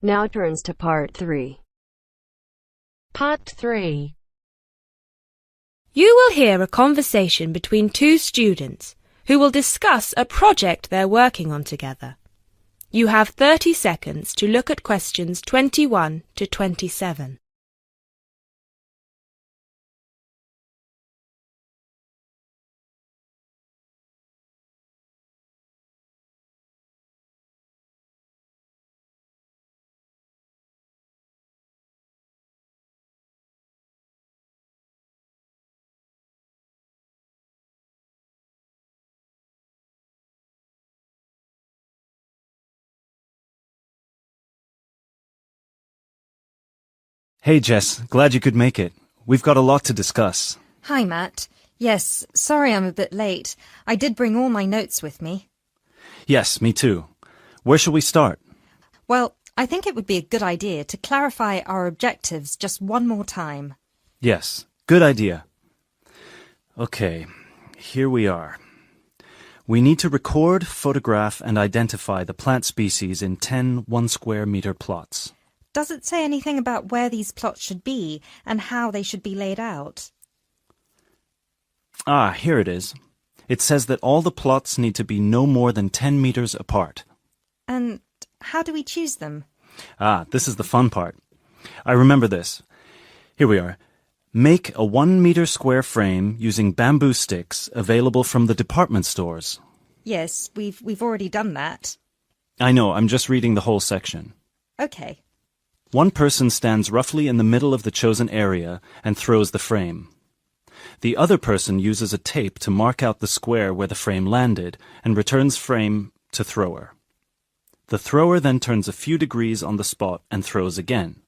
Now turns to Part 3. Part 3. You will hear a conversation between two students who will discuss a project they're working on together. You have 30 seconds to look at questions 21 to 27. Hey Jess, glad you could make it. We've got a lot to discuss. Hi, Matt. Yes, sorry I'm a bit late. I did bring all my notes with me. Yes, me too. Where shall we start? Well, I think it would be a good idea to clarify our objectives just one more time. Yes, good idea. Okay, here we are. We need to record, photograph, and identify the plant species in 10 1-square-meter plots. Does it say anything about where these plots should be and how they should be laid out? Ah, here it is. It says that all the plots need to be no more than 10 meters apart. And how do we choose them? Ah, this is the fun part. I remember this. Here we are. Make a 1-meter square frame using bamboo sticks available from the department stores. Yes, we've already done that. I know, I'm just reading the whole section. Okay. One person stands roughly in the middle of the chosen area and throws the frame. The other person uses a tape to mark out the square where the frame landed and returns frame to thrower. The thrower then turns a few degrees on the spot and throws again.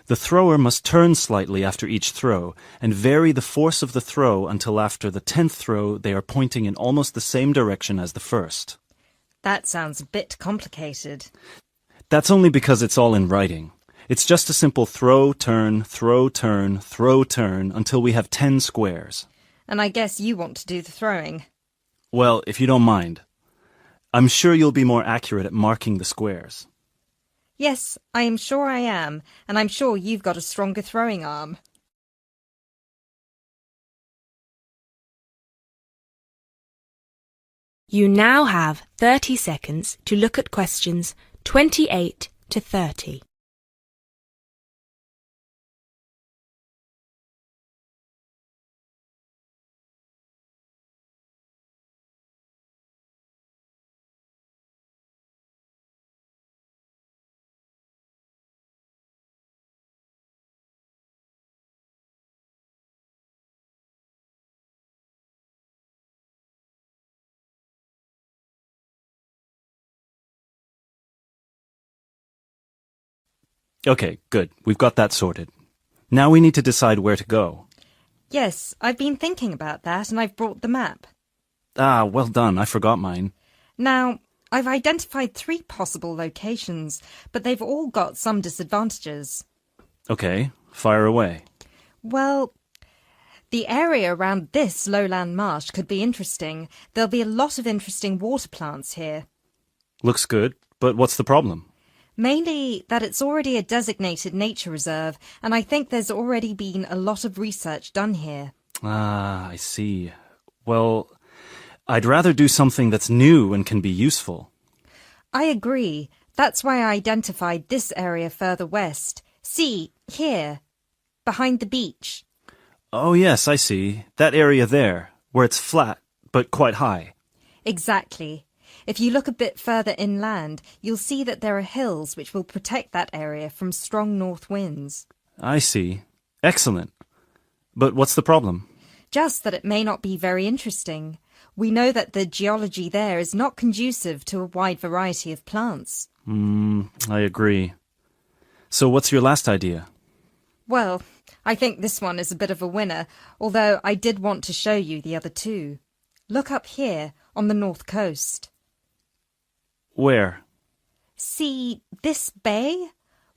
The thrower must turn slightly after each throw and vary the force of the throw until after the 10th throw they are pointing in almost the same direction as the first. That sounds a bit complicated. That's only because it's all in writing. It's just a simple throw, turn, throw, turn, throw, turn until we have 10 squares. And I guess you want to do the throwing. Well, if you don't mind. I'm sure you'll be more accurate at marking the squares. Yes, I am sure I am, and I'm sure you've got a stronger throwing arm. You now have 30 seconds to look at questions 28 to 30. Okay, good. We've got that sorted. Now we need to decide where to go. Yes, I've been thinking about that and I've brought the map. Ah, well done. I forgot mine. Now, I've identified 3 possible locations, but they've all got some disadvantages. Okay, fire away. Well, the area around this lowland marsh could be interesting. There'll be a lot of interesting water plants here. Looks good, but what's the problem? Mainly that it's already a designated nature reserve, and I think there's already been a lot of research done here. Ah, I see. Well, I'd rather do something that's new and can be useful. I agree. That's why I identified this area further west. See, here, behind the beach. Oh yes, I see. That area there, where it's flat, but quite high. Exactly. If you look a bit further inland, you'll see that there are hills which will protect that area from strong north winds. I see. Excellent. But what's the problem? Just that it may not be very interesting. We know that the geology there is not conducive to a wide variety of plants. I agree. So what's your last idea? Well, I think this one is a bit of a winner, although I did want to show you the other 2. Look up here, on the north coast. Where? See this bay?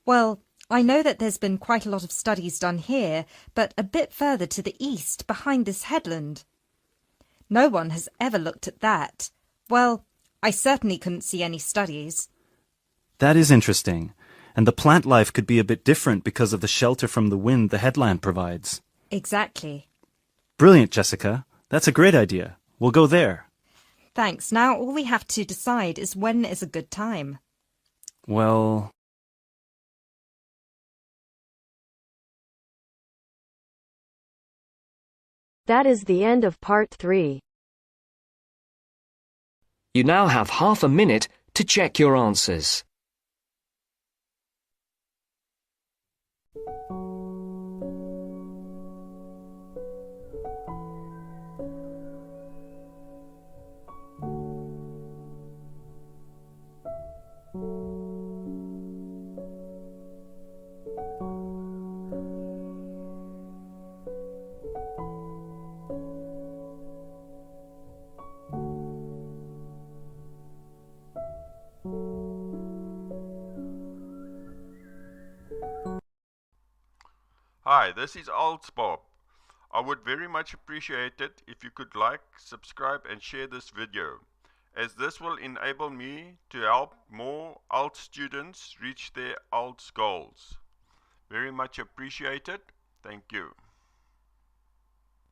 Well, I know that there's been quite a lot of studies done here, but a bit further to the east, behind this headland. No one has ever looked at that. Well, I certainly couldn't see any studies. That is interesting. And the plant life could be a bit different because of the shelter from the wind the headland provides. Exactly. Brilliant, Jessica. That's a great idea. We'll go there. Thanks. Now all we have to decide is when is a good time. Well... That is the end of part 3. You now have half a minute to check your answers. Hi, this is IELTS Bob. I would very much appreciate it if you could like, subscribe and share this video, as this will enable me to help more IELTS students reach their IELTS goals. Very much appreciated. Thank you.